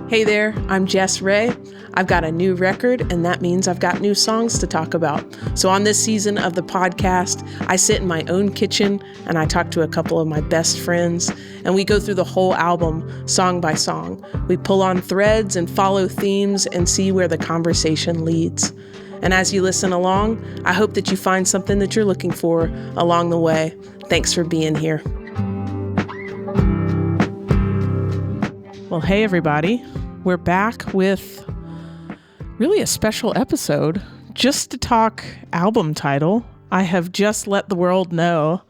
Hey there, I'm Jess Ray. I've got a new record, and that means I've got new songs to talk about. So on this season of the podcast, I sit in my own kitchen and I talk to a couple of my best friends, and we go through the whole album song by song. We pull on threads and follow themes and see where the conversation leads. And as you listen along, I hope that you find something that you're looking for along the way. Thanks for being here. Well, hey everybody. We're back with really a special episode just to talk album title. I have just let the world know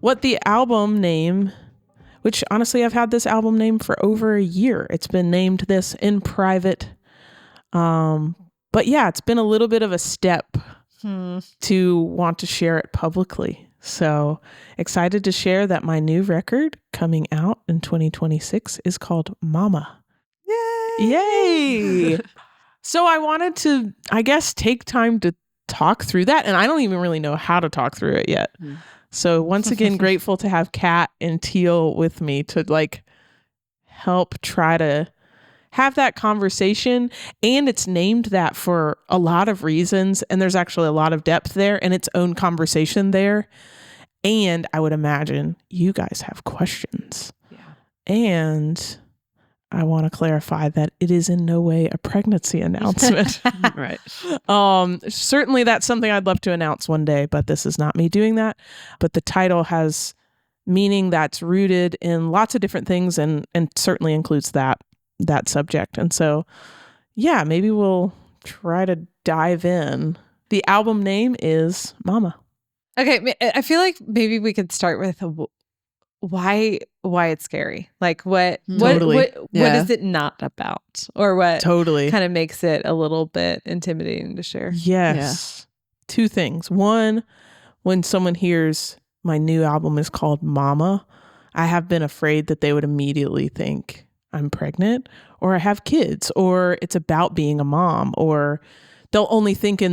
what the album name, which honestly I've had this album name for over a year. It's been named this in private. But yeah, it's been a little bit of a step to want to share it publicly. So excited to share that my new record coming out in 2026 is called Mama. Yay! So I wanted to, I guess, take time to talk through that. And I don't even really know how to talk through it yet. So once again, grateful to have Kat and Teal with me to help try to have that conversation. And it's named that for a lot of reasons. And there's actually a lot of depth there and its own conversation there. And I would imagine you guys have questions. Yeah. And I want to clarify that it is in no way a pregnancy announcement. Right. Certainly that's something I'd love to announce one day, but this is not me doing that. But the title has meaning that's rooted in lots of different things and certainly includes that subject. And so, yeah, maybe we'll try to dive in. The album name is Mama. Okay. I feel like maybe we could start with why it's scary. Like what is it not about, or what kind of makes it a little bit intimidating to share? Yes. Yeah. Two things. One, when someone hears my new album is called Mama, I have been afraid that they would immediately think I'm pregnant or I have kids or it's about being a mom, or they'll only think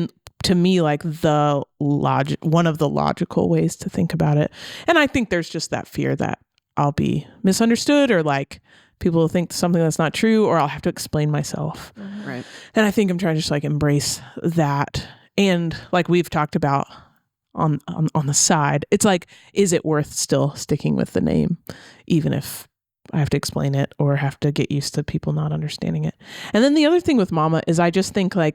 to me like one of the logical ways to think about it. And I think there's just that fear that I'll be misunderstood, or like people will think something that's not true, or I'll have to explain myself. Right. And I think I'm trying to just embrace that. And like we've talked about on the side, it's like, is it worth still sticking with the name, even if I have to explain it or have to get used to people not understanding it? And then the other thing with Mama is I just think I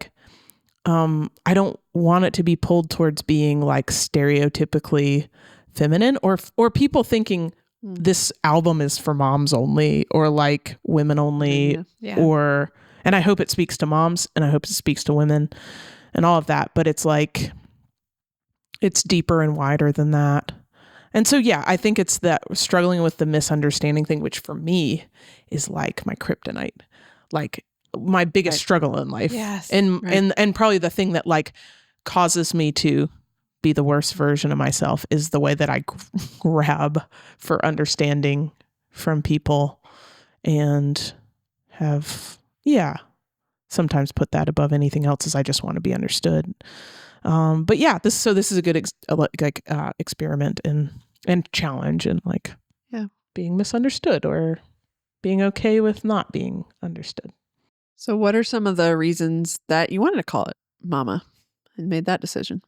don't want it to be pulled towards being stereotypically feminine, or people thinking this album is for moms only, or women only, and I hope it speaks to moms and I hope it speaks to women and all of that. But it's it's deeper and wider than that. And so, yeah, I think it's that struggling with the misunderstanding thing, which for me is my kryptonite, my biggest struggle in life. Yes. And probably the thing that causes me to be the worst version of myself is the way that I grab for understanding from people, and have, sometimes put that above anything else, as I just want to be understood. But yeah, this is a good experiment and challenge, and being misunderstood or being okay with not being understood. So what are some of the reasons that you wanted to call it Mama and made that decision?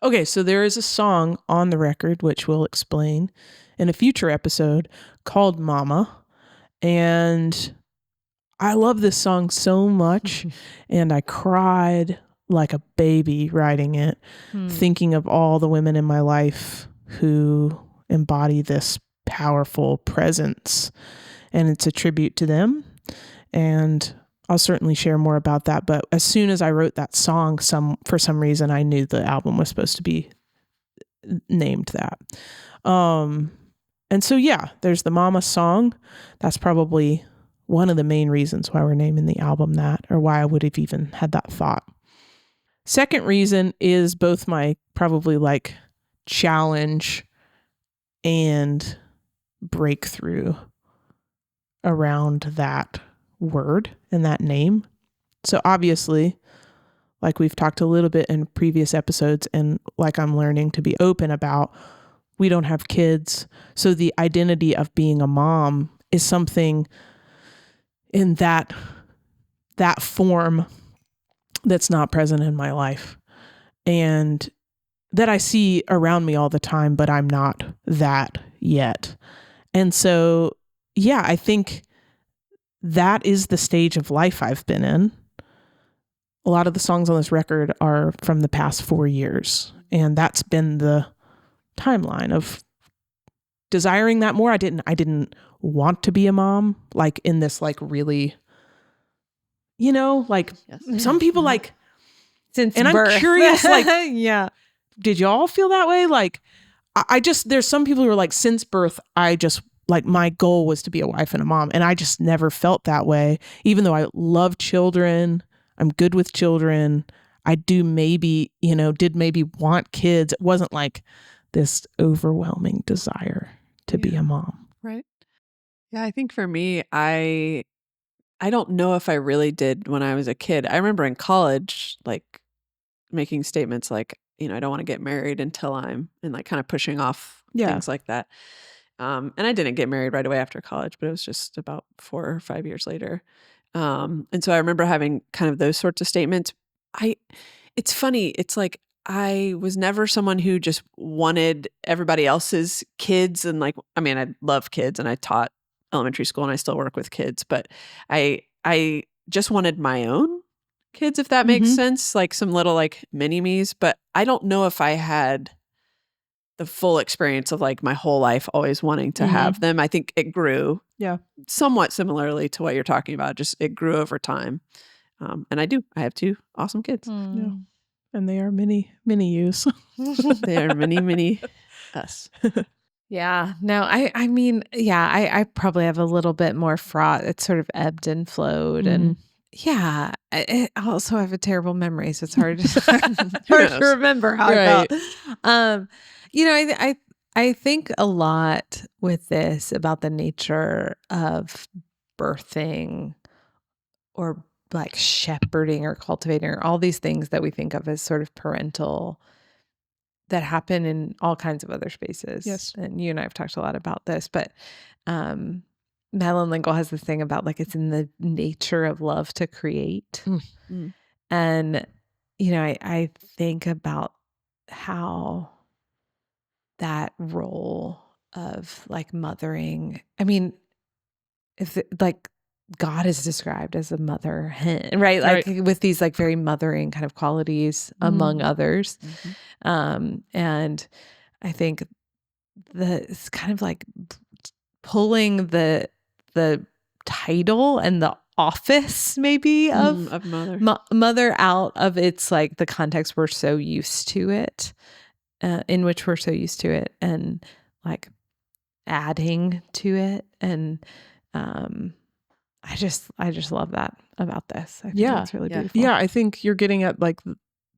Okay, so there is a song on the record, which we'll explain in a future episode, called Mama. And I love this song so much. And I cried like a baby writing it, thinking of all the women in my life who embody this powerful presence. And it's a tribute to them. And I'll certainly share more about that. But as soon as I wrote that song, for some reason, I knew the album was supposed to be named that. And so, yeah, there's the Mama song. That's probably one of the main reasons why we're naming the album that, or why I would have even had that thought. Second reason is both my probably challenge and breakthrough around that word and that name. So obviously, we've talked a little bit in previous episodes, and I'm learning to be open about, we don't have kids. So the identity of being a mom is something in that that form that's not present in my life and that I see around me all the time, but I'm not that yet. And so, yeah, I think that is the stage of life I've been in. A lot of the songs on this record are from the past 4 years. And that's been the timeline of desiring that more. I didn't want to be a mom, like in this like really, like some people like since and birth. I'm curious, like, yeah. Did y'all feel that way? Like, there's some people who are like, since birth, like my goal was to be a wife and a mom. And I just never felt that way. Even though I love children, I'm good with children. I do maybe want kids. It wasn't like this overwhelming desire to be a mom. Right. Yeah. I think for me, I don't know if I really did when I was a kid. I remember in college, like making statements like, I don't want to get married until and like kind of pushing off things like that. And I didn't get married right away after college, but it was just about 4 or 5 years later. And so I remember having kind of those sorts of statements. It's funny. It's like, I was never someone who just wanted everybody else's kids. And like, I love kids and I taught elementary school and I still work with kids, but I just wanted my own kids, if that makes sense, like some little like mini-me's, but I don't know if I had the full experience of like my whole life always wanting to have them. I think it grew somewhat similarly to what you're talking about. Just it grew over time. And I have 2 awesome kids. Yeah. And they are mini yous. They are mini us. Yeah. No, I probably have a little bit more fraught. It's sort of ebbed and flowed. And yeah, I also have a terrible memory. So it's hard to remember how I felt. I think a lot with this about the nature of birthing or like shepherding or cultivating or all these things that we think of as sort of parental that happen in all kinds of other spaces. Yes. And you and I have talked a lot about this, but Madeline Lingle has this thing about like it's in the nature of love to create. And, I think about how that role of like mothering, if God is described as a mother hen, right? Like with these like very mothering kind of qualities among others. And I think it's kind of like pulling the title and the office maybe of mother out of its like the context we're so used to it, in which we're so used to it, and like adding to it. And I just love that about this. I think it's really beautiful. Yeah, I think you're getting at like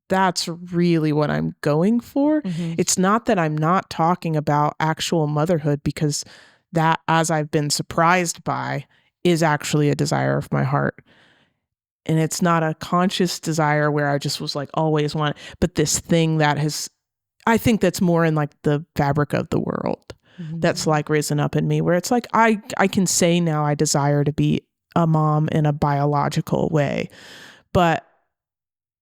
that's really what I'm going for. It's not that I'm not talking about actual motherhood, because that, as I've been surprised by, is actually a desire of my heart. And it's not a conscious desire where I just was like always want, but this thing that I think that's more in like the fabric of the world that's like risen up in me, where it's like I can say now I desire to be a mom in a biological way, but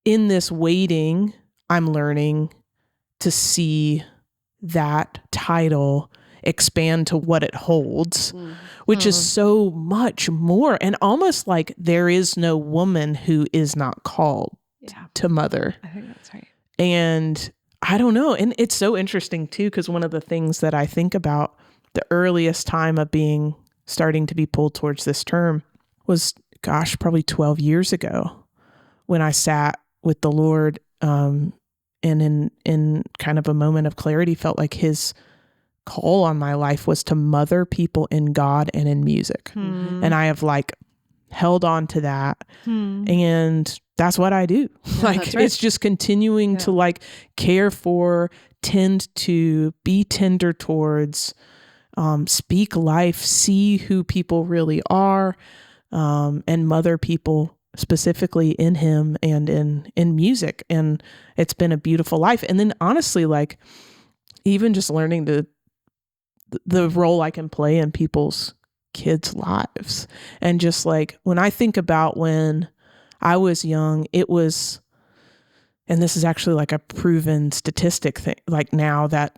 in this waiting, I'm learning to see that title expand to what it holds, which is so much more. And almost like there is no woman who is not called to mother. I think that's right. And I don't know. And it's so interesting too, because one of the things that I think about the earliest time of starting to be pulled towards this term was, probably 12 years ago when I sat with the Lord, and in kind of a moment of clarity felt like his call on my life was to mother people in God and in music. And I have like held on to that. And that's what I do. It's just continuing to like care for, tend to, be tender towards, speak life, see who people really are, and mother people specifically in him and in music. And it's been a beautiful life. And then honestly, like even just learning the role I can play in people's kids' lives. And just like when I think about when I was young, it was, and this is actually like a proven statistic thing, like now that,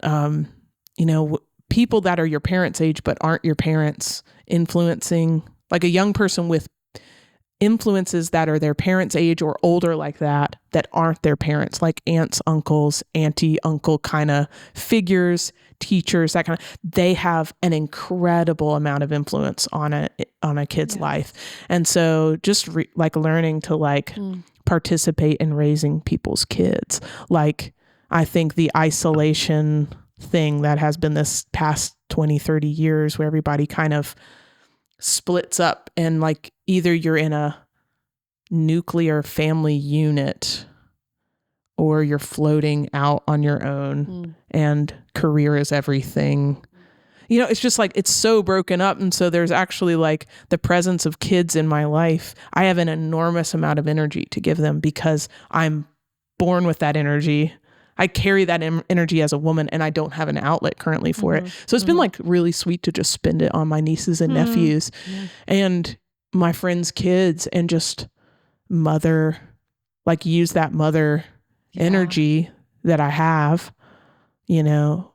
people that are your parents' age but aren't your parents influencing, like a young person with influences that are their parents' age or older like that aren't their parents, like aunts, uncles, auntie, uncle kind of figures, teachers, that kind of, they have an incredible amount of influence on a kid's life. And so just like learning to participate in raising people's kids. Like, I think the isolation thing that has been this past 20, 30 years where everybody kind of splits up and like either you're in a nuclear family unit or you're floating out on your own and career is everything. It's just like, it's so broken up. And so there's actually like the presence of kids in my life. I have an enormous amount of energy to give them because I'm born with that energy. I carry that energy as a woman and I don't have an outlet currently for it. So it's been like really sweet to just spend it on my nieces and nephews and my friends' kids and just use that mother energy that I have, and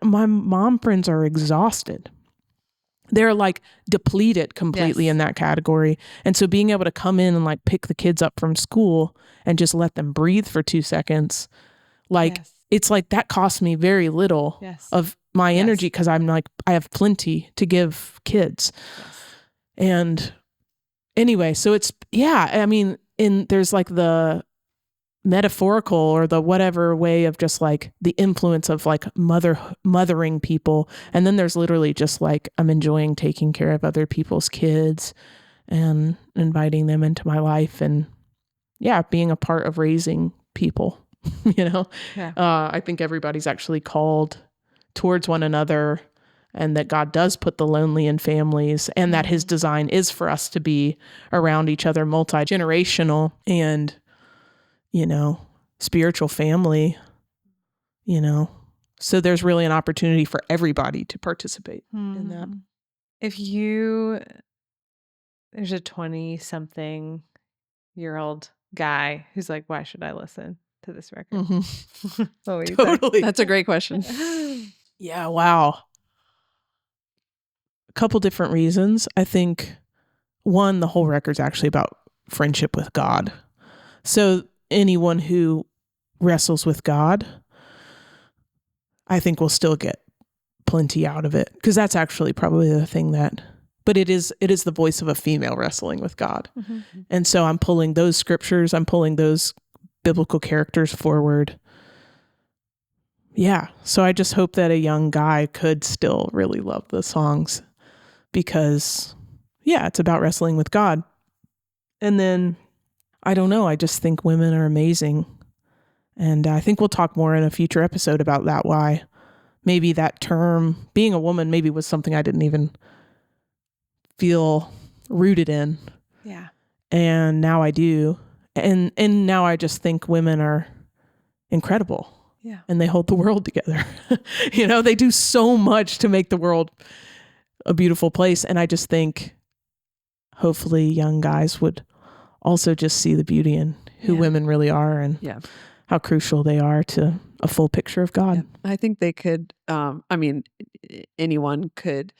my mom friends are exhausted. They're like depleted completely in that category. And so being able to come in and like pick the kids up from school and just let them breathe for 2 seconds, it's like that costs me very little of my energy because I'm like, I have plenty to give kids. And anyway, so it's, there's like the metaphorical or the whatever way of just like the influence of like mothering people. And then there's literally just like, I'm enjoying taking care of other people's kids and inviting them into my life and being a part of raising people, I think everybody's actually called towards one another and that God does put the lonely in families and that his design is for us to be around each other, multi-generational and spiritual family, so there's really an opportunity for everybody to participate in that. If there's a 20-something-year-old guy who's like, why should I listen to this record? Totally. That's a great question. Yeah. Wow. A couple different reasons. I think one, the whole record's actually about friendship with God. So anyone who wrestles with God, I think will still get plenty out of it because that's actually probably the thing but it is the voice of a female wrestling with God. And so I'm pulling those scriptures, I'm pulling those biblical characters forward. Yeah. So I just hope that a young guy could still really love the songs because it's about wrestling with God. And then I don't know. I just think women are amazing. And I think we'll talk more in a future episode about that, why maybe that term, being a woman, maybe was something I didn't even feel rooted in. Yeah. And now I do. And now I just think women are incredible. Yeah. And they hold the world together. They do so much to make the world a beautiful place. And I just think hopefully young guys would also just see the beauty in who women really are and how crucial they are to a full picture of God. Yeah. I think they could, anyone could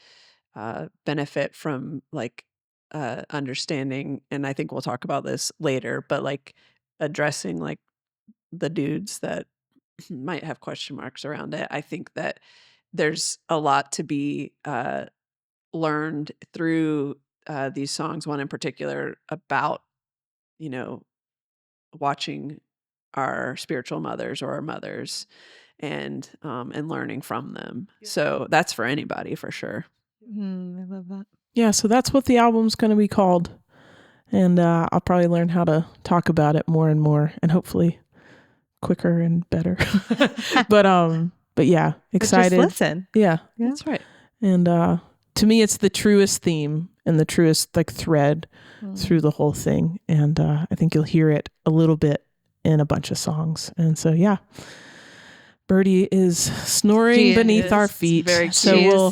benefit from like understanding, and I think we'll talk about this later, but like addressing like the dudes that might have question marks around it. I think that there's a lot to be learned through these songs, one in particular about watching our spiritual mothers or our mothers and learning from them. So that's for anybody for sure. I love that. Yeah. So that's what the album's going to be called. And I'll probably learn how to talk about it more and more and hopefully quicker and better. But yeah, excited. But just listen. Yeah. That's right. And to me, it's the truest theme and the truest like thread through the whole thing. And I think you'll hear it a little bit in a bunch of songs. And so, Birdie is snoring beneath our feet. So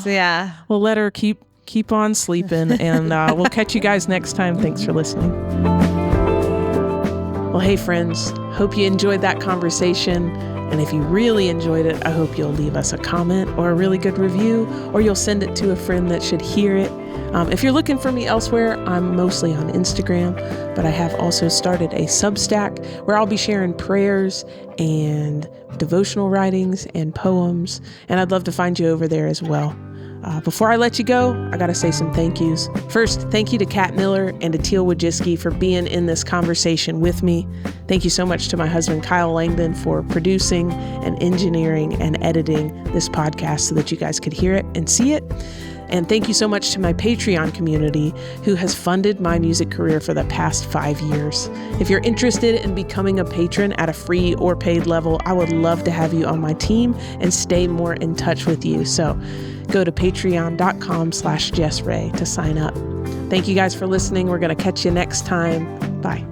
we'll let her keep on sleeping and we'll catch you guys next time. Thanks for listening. Well, hey friends, hope you enjoyed that conversation. And if you really enjoyed it, I hope you'll leave us a comment or a really good review, or you'll send it to a friend that should hear it. If you're looking for me elsewhere, I'm mostly on Instagram, but I have also started a SUBSTACK where I'll be sharing prayers and devotional writings and poems, and I'd love to find you over there as well. Before I let you go, I got to say some thank yous. First, thank you to Kat Miller and to Teal Wojcicki for being in this conversation with me. Thank you so much to my husband, Kyle Langdon, for producing and engineering and editing this podcast so that you guys could hear it and see it. And thank you so much to my Patreon community who has funded my music career for the past 5 years. If you're interested in becoming a patron at a free or paid level, I would love to have you on my team and stay more in touch with you. So go to patreon.com/JessRay to sign up. Thank you guys for listening. We're going to catch you next time. Bye.